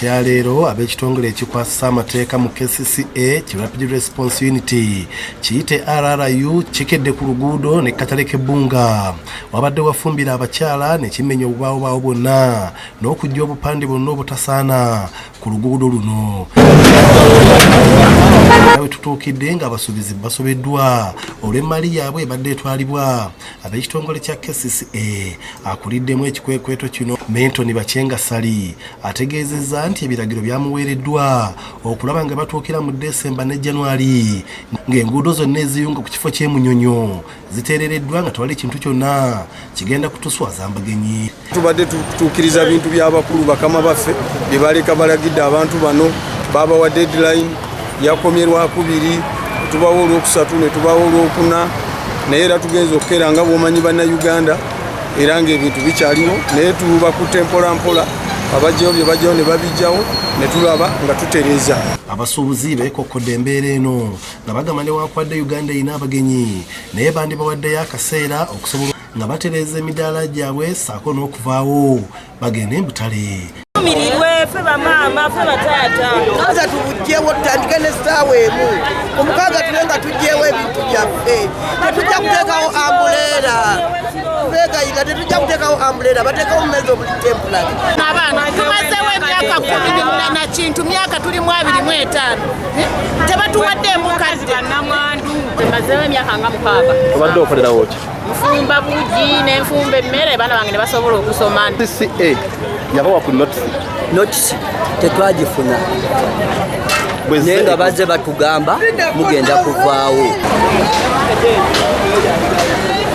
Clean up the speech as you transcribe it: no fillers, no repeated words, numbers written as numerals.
Kyaleero ab'ekitongole ekikwasisa amateeka mu KCCA Rapid Response Unity kiyite RRU kikedde ku luguudo ne katale k'ebbunga wabadde wafumbira abakyala ne kimenya obubaawo bwonna n'okujja obupande bwonna obutasaana ku luguudo luno. Awe tutuukidde nga abasuubuzi basobeddwa olw'emmali yaabwe ebadde etwalibwa. Ab'ekitongole kya KCCA akuliddemu ekikwekweto kino Mentoni Bachenga Sali ategeezezza nti ebiragiro byamuweereddwa okulaba nga batuukira mu Desemba ne January ng'enguudo zonna eziyunga ku kifo ky'e Munyonyo ziteerereddwa nga tewali kintu kyonna kigenda kutuswaza abagenyi. Tubadde tutuukiriza bintu by'abakulu bakama baffe bye baleka balagidde abantu bano babawa deadline yakomye Lwakubiri tubawo Olwokusatu ne tubawo Olwokuna naye era tugenza okukeera nga bw'omanyi Bannayuganda era ng'ebintu bikyaliwo naye tubakutte mpolampola abajjawo bye bajjawo ne babijjawo ne tulaba nga tutereeza. Abasuubuzi beekokkodde embeera eno nga bagamba newankubadde Uganda erina abagenyi naye bandibawaddeyo akaseera okusobola nga batereeza emidaala gyabwe ssaako n'okuvaawo bagende embutale. Tumirirwe ffe bamaama ffe bataata naza tubugyewo tutandike n'essaawa emu omukaaga tule nga tuggyewo ebintu byaffe tetujja kuteekawo ambuleera beegayira tetujja kuteekawo ambuleera bateekawo mumezi obuli temporary. Abaana tumazewo emyaka 10 na kintu myaka tulimu 25 tebatuwadde emukadde bannamwandu tumazewo emyaka nga 6. Obadde okolerawo ki? Nfumba bugi n'enfumba emmere baana bange ne basobola okusoma. KCCA yabawa ku notisi tetwagifuna naye nga bazze batugamba mugenda kuvaawo.